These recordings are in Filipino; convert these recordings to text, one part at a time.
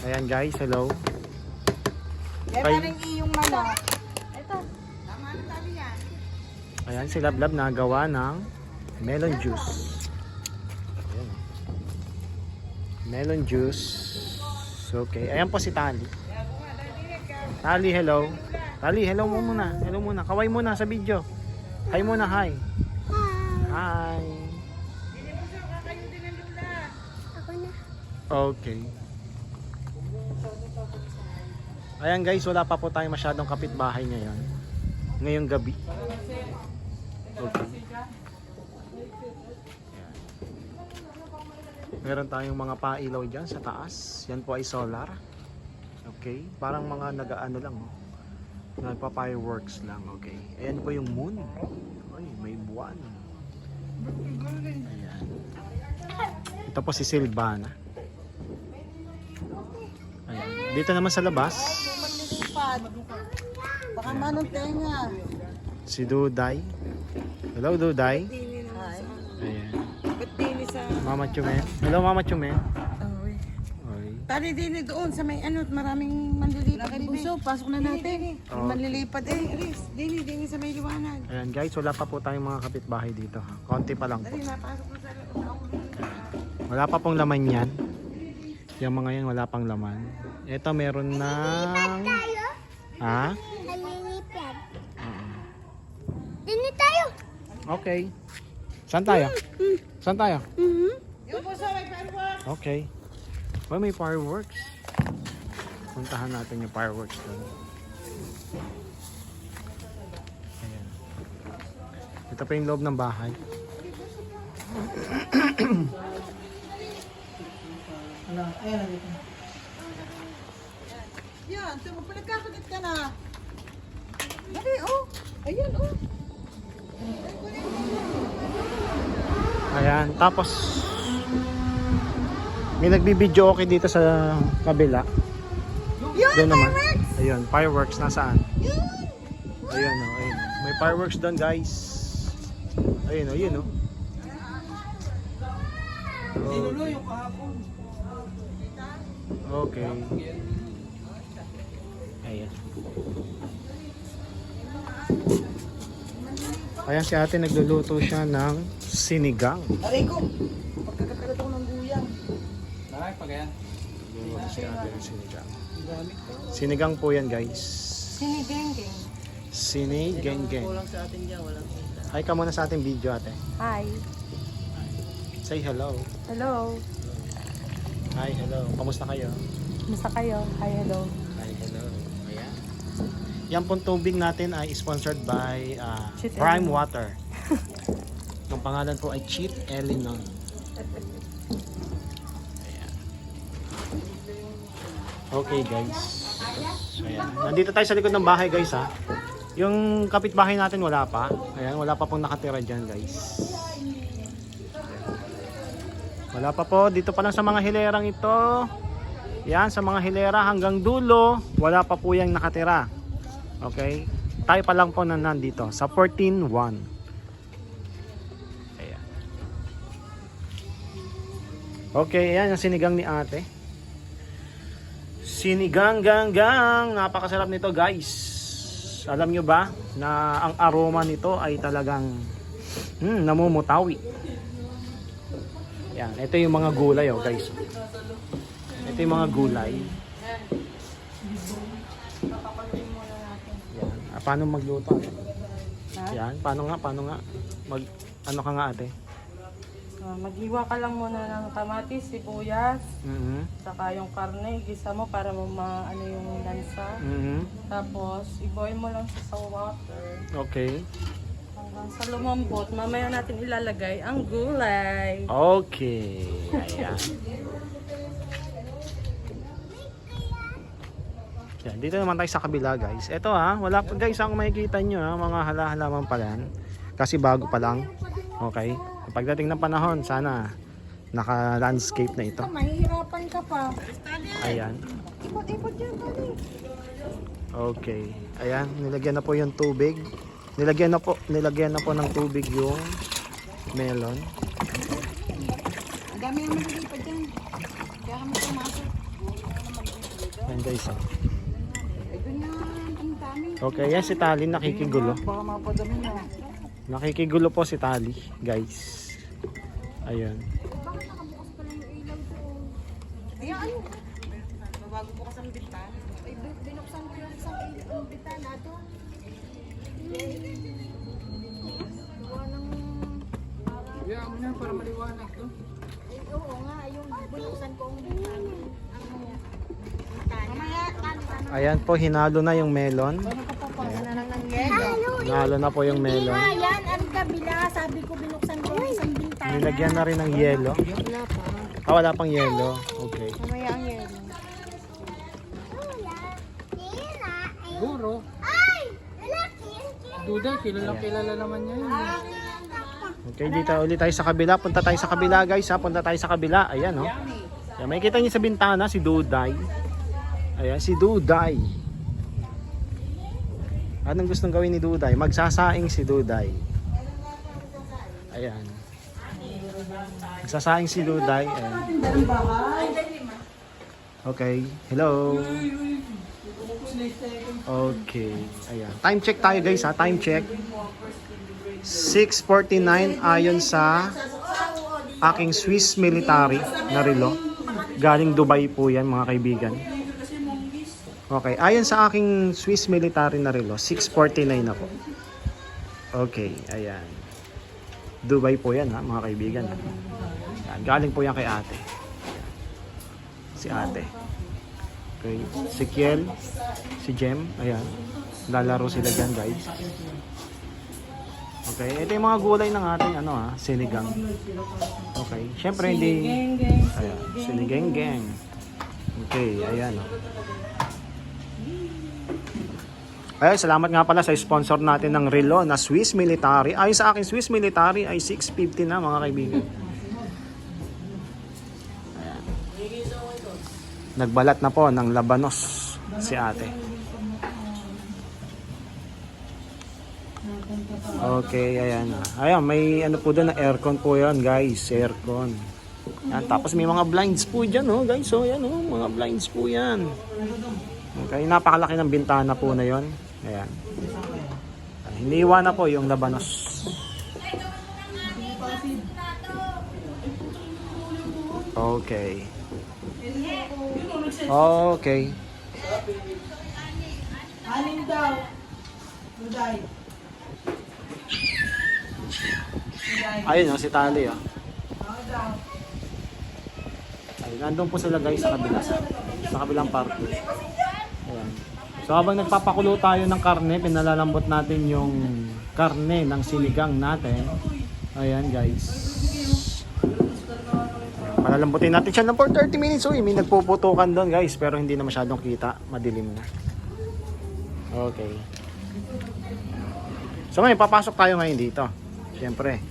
Ayan guys, hello. Kaya rin iyong manok. Ito. Tama na tabi yan. Ayan, si Lablab nagawa ng melon juice. Ayan. Melon juice. Okay, ayan po si Tali. Tali, hello. Tali, hello mo muna. Hello muna. Kaway muna sa video. Hi muna, hi. Hi. Okay. Ayan guys, wala pa po tayong masyadong kapitbahay ngayon. Ngayong gabi. Okay. Ayan. Meron tayong mga pailaw dyan sa taas. Yan po ay solar. Okay. Parang mga nag-ano lang. Oh. Nagpa-fireworks lang. Okay. Ayan po yung moon. Ay, may buwan. Ayan. Ito po si Silvana. Ayan. Dito naman sa labas. Baka manong tenga. Si Duday. Hello Duday. Hi. Ayan. Ba't dini sa... Mama Chumen. Hello Mama Chumen. Oy. Oy. Tali dini doon sa may ano, maraming manlilipat. Puso, pasok na natin. Oh. Manlilipat Aris, dini sa may liwanag. Ayan guys, wala pa po tayong mga kapitbahay dito ha. Konti pa lang po. Dali, napasok na sa Wala pa pong laman yan. Yung mga yan wala pang laman. Ito meron ng... Ha? Nalilipad. Dini tayo. Okay. Saan tayo? Saan tayo? Yung puso, may fireworks. Okay. Well, may fireworks. Puntahan natin yung fireworks doon. Ayan. Ito pa yung loob ng bahay. Ayan na dito. Yan, pinagkakagit ka na. Dali, oh. Ayan, oh. Ayan, tapos may nagbibideo okay dito sa kabila. Yun, Doon naman. fireworks! Ayun, fireworks nasaan? Ayun oh, ayun. May fireworks doon, guys. Ayun oh, yun oh. Okay. Ayan. Ayan si ate, nagluluto siya ng sinigang. Aray ko, pagkakakalat ako ng guyang. Nagluluto si ate ng sinigang. Sinigang po yan, guys. Sinigengeng. Sinigang-gang. Kulang sa atin dyan, walang kita. Hi ka muna sa ating video, ate. Hi. Say hello. Hello. Hi, hello. Kamusta kayo? Kumusta kayo? Hi, hello. Hi, hello. Ayan. Yan pong tubig natin ay sponsored by Cheat Prime Elenon. Water. Ang pangalan po ay Cheat Elenon. Ayan. Okay guys. So, ayan. Nandito tayo sa likod ng bahay guys ha. Yung kapitbahay natin wala pa. Ayan, wala pa pong nakatira dyan guys. Wala pa po. Dito pa lang sa mga hilerang ito. Yan, sa mga hilera hanggang dulo, wala pa po yung nakatira. Okay? Tayo pa lang po na nandito sa 14-1. Ayan. Okay, ayan yung sinigang ni ate. Sinigang-gang-gang. Napakasarap nito guys. Alam nyo ba na ang aroma nito ay talagang namumutawi. Yan, ito yung mga gulay oh guys. Ito yung mga gulay. Yan. Paano magluto? Yan, paano nga? Ano ka nga ate? Maghiwa ka lang muna ng kamatis, sibuyas, saka yung karne, igisa mo para ano yung lansa. Tapos, i-boil mo lang sa water. Okay. Hanggang sa lumambot, mamaya natin ilalagay ang gulay. Okay. Ayan. Yan, dito naman tayo sa kabila guys. Ito ha, wala pa guys ang makikita nyo ha, mga hala-halaman pa yan. Kasi bago pa lang. Okay. Pagdating ng panahon, sana naka-landscape na ito. Mahihirapan ka pa. Ayan. Ipot-ipot yan, Tali. Okay. Ayan, nilagyan na po yung tubig. Nilagyan na po ng tubig yung melon. Ang dami yung malilipat dyan. Kaya kami pumasok. Ayan guys. Oh. Ay, ganyan. Ang dami. Okay, yan si Tali nakikigulo. Baka mapadami na. Nakikigulo po si Tali, guys. Ayan. Ayan. Bago bukas ang bintana. Ay, binuksan ko yung isang bintana doon. Gawa ng... Kaya mo na para maliwanag to. Ay, oo nga, yung binuksan ko ang bintana. Ayan po, hinalo na yung melon. Hinalo na po yung melon. Yan, ang kabila. Sabi ko binuksan ko yung isang bintana. Nilagyan na rin ng yelo. Wala pang yelo. Okay. Mamaya ang yelo. Siguro. Duda, kilala naman niya yun. Okay, dito ulit tayo sa kabila. Punta tayo sa kabila, guys. Ha? Punta tayo sa kabila. Ayan, oh. Ayan, may kita niyo sa bintana, si Duday. Ayan, si Duday. Anong gustong gawin ni Duday? Magsasaing si Duday. Ayan. Magsasaing si Duday. Ayan. Okay. Hello. Okay. Ayan. Time check tayo guys ha. Time check. 6:49 ayon sa aking Swiss military na relo. Galing Dubai po yan mga kaibigan. Okay. Ayon sa aking Swiss military na relo, 6:49 na po. Okay. Ayan. Dubai po yan ha mga kaibigan. Ayan. Galing po yan kay ate. Si ate. Okay. Si Kiel. Si Jem. Ayan. Lalaro sila dyan guys. Okay. Ito yung mga gulay ng ating ano ha. Sinigang. Okay. Siyempre hindi. Ayan. Sinigang-gang. Okay. Ayan o. Ay, salamat nga pala sa sponsor natin ng relo na Swiss Military. Ayon sa akin, Swiss Military ay 650 na mga kaibigan. Ayan. Nagbalat na po ng labanos si ate. Okay, ayan na. Ayan, may ano po doon na aircon po yan guys. Aircon. Ayan, tapos may mga blinds po dyan oh, guys. So, yan oh, mga blinds po yan. Okay, napakalaki ng bintana po na yon. Ayan. Hiniwa na po yung labanos. Okay. Okay. Anin daw. Duday. Ayun oh, si Tali oh. Ayun, nandun po sila guys sa kabila. Sa kabilang party. Ayan. So habang nagpapakulo tayo ng karne, pinalalambot natin yung karne ng sinigang natin. Ayan guys. Palalambutin natin siya ng for 30 minutes. Uy, may nagpuputukan doon guys, pero hindi na masyadong kita. Madilim na. Okay. So ngayon, papasok tayo ngayon dito. Siyempre.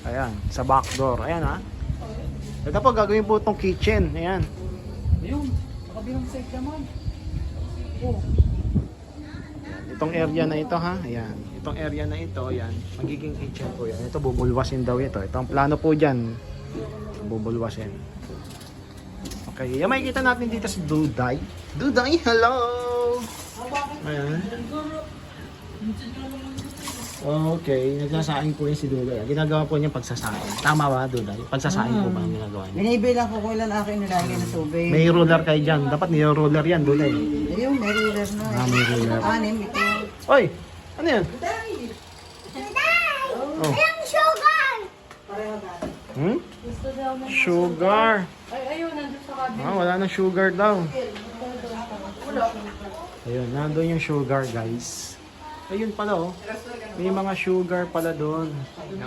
Ayan, sa back door. Ayan ha. Ito po, gagawin po itong kitchen. Ayan. Ayun, kabilang side naman. Oh. Itong area na ito ha. Ayan. Itong area na ito, ayan. Magiging kitchen po yan. Ito, bubulwasin daw ito. Ito ang plano po dyan. Bubulwasin. Okay. Yan, makikita natin dito si Duday. Duday, hello! Ayan. Okay. Nagsasaing po yan si Duday. Ginagawa po niya pagsasaing. Tama ba, Duday? Pagsasaing po ba ang ginagawa niya? Binibilang ko kailan akin nilagay na tubig. May ruler kayo dyan. Dapat niro-ruler yan, Duday. Ayun, may ruler na. May ruler. Anim, ito. Oy! Ano yan? Oh. Pareho ka. Hmm? Sugar. Ay, ayun, nandun sa kabila. Wala nang sugar daw. Ayun, nandun yung sugar guys. Ayun pala oh. May mga sugar pala doon.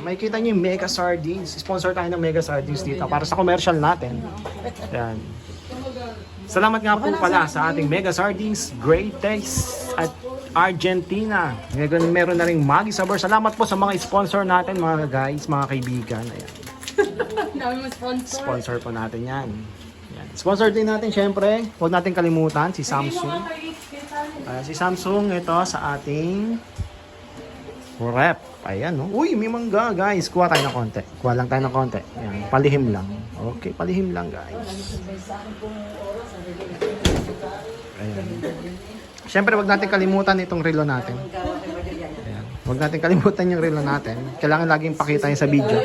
May kita nyo yung Mega Sardines. Sponsor tayo ng Mega Sardines dito para sa commercial natin. Yan. Salamat nga po pala sa ating Mega Sardines. Great taste at Argentina. Meron na rin Maggi Sabor. Salamat po sa mga sponsor natin mga guys, mga kaibigan. Ayan. Dami mo sponsor. Sponsor po natin yan. Yan. Sponsor din natin syempre, huwag natin kalimutan si Samsung. Si Samsung ito sa ating rep. Ayan, no? Uy, may mangga guys. Kuha tayo ng konti. Kuha lang tayo ng konti. Ayan, palihim lang. Okay, palihim lang guys. Ayan. Siyempre, wag natin kalimutan itong relo natin. Ayan. Wag natin kalimutan yung relo natin. Kailangan laging pakita yun sa video.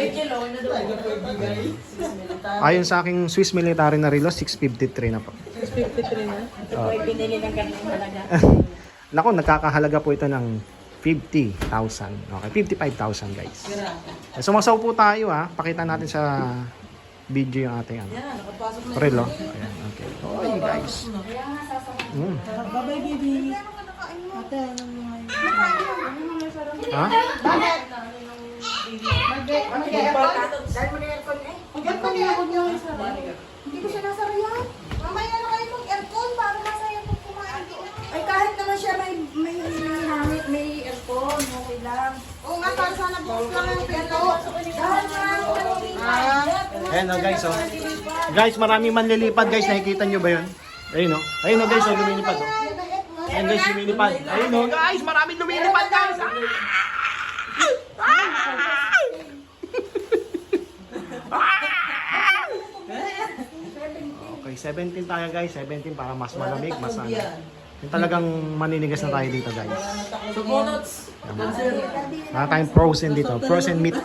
Ayon sa aking Swiss military na relo, 653 na po. 653 na. Oh. Nako, nagkakahalaga po ito ng 50,000. Okay, 55,000 guys. Sumasaw po tayo ha. Pakita natin sa video yung ating ano. Relo. Ayan, okay. Okay guys. Bye-bye, baby. Ate, anong mga Ha? Hindi ko siya nasara yan. Mamaya na kayo mag-aircon para masaya pag kumain doon. Ay, kahit naman siya may aircon, okay lang. Oo nga, para sana bukas lang ang pito. Dahil Ayan o guys oh. Guys, marami manlilipad guys. Nakikita nyo ba yun? Ayun o. Ayun o guys, oh, lumilipad o. Ayun guys, lumilipad. Ayun o guys, maraming lumilipad guys. Okay, 17 tayo guys. 17 para mas malamig, mas ano. Yung talagang maninigas na tayo dito guys. Wala tayong frozen dito. Frozen meat.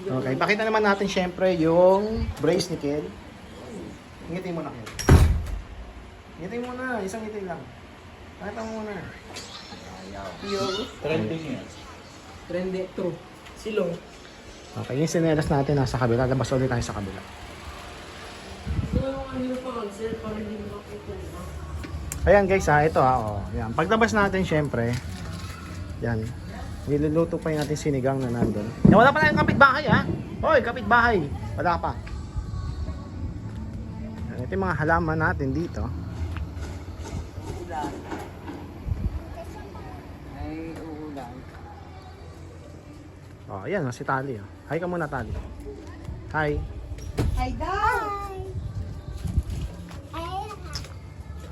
Okay, pakita naman natin syempre yung brace ni Kel. Ngitin mo na Kel. Ngitin mo na, isang ngitin lang. Pakita mo muna. Trending yan. Trending, true. Silong. Okay, yung sinelas natin nasa kabila. Labas ulit tayo sa kabila. Ayan guys ha, ito ha. Oh. Yan. Paglabas natin syempre, yan. Niluluto pa yung ating sinigang na nandun. Yan, wala pa tayong kapitbahay ha. Hoy, kapitbahay. Wala pa. Yan, ito yung mga halaman natin dito. Ay, uulan. Oh, ayan oh, si Tali. Oh. Hi ka muna Tali. Hi. Hi, daw.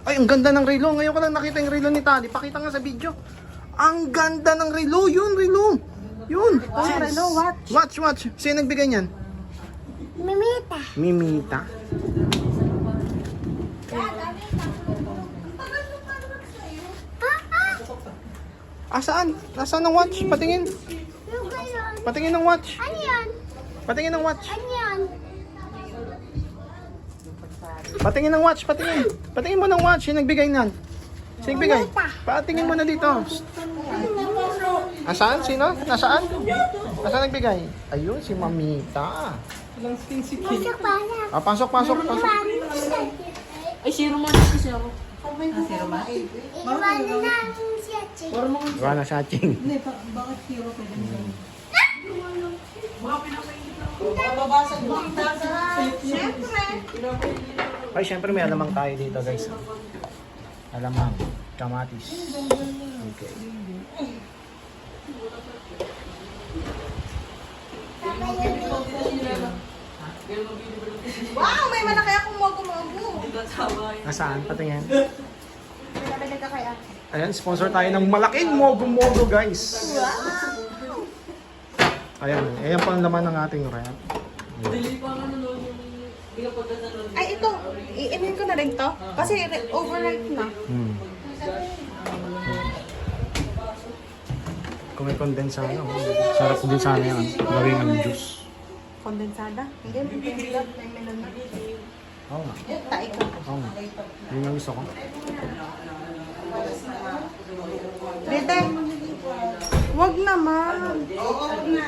Ay, ang ganda ng relo. Ngayon ko lang nakita yung relo ni Tali. Pakita nga sa video. Ang ganda ng relo. Yun, relo. Yun. Oh, relo, watch. Watch. Sino nagbigay niyan? Mimita. Mimita. Ah, saan? Nasaan ang watch? Patingin. Yung gayon. Patingin ng watch. Ano yan? Patingin ng watch. Ano yan? Patingin ng watch. Patingin. Patingin mo ng watch. Sino nagbigay nan? Sino nagbigay? Patingin mo na dito. Asaan? Sino? Nasaan? Nasaan nagbigay? Ayun, si Mamita. Pasok pa na. Ah, pasok. Ay, si Roman kasi siya ako. Iwan na siya, Ching. Wala na siya, Ching. Siyempre. Ay, syempre may alamang tayo dito, guys. Alamang. Kamatis. Okay. Wow, may malaki akong mogo-mogo. Nasaan? Patingin. May nabili ka kaya? Ayan, sponsor tayo ng malaking mogo-mogo, guys. Ayan, ayan po ang laman ng ating rep. Ay, ito. I-inin ko na rin to. Kasi overnight na. Kung may kondensado, sarap din sana yan. Gawing ang juice. Kondensada. Hindi, may kondensada. May melon na. Oo nga. Taik ko. Oo nga. Yun yung gusto ko. Dede. Wag naman. Oo na.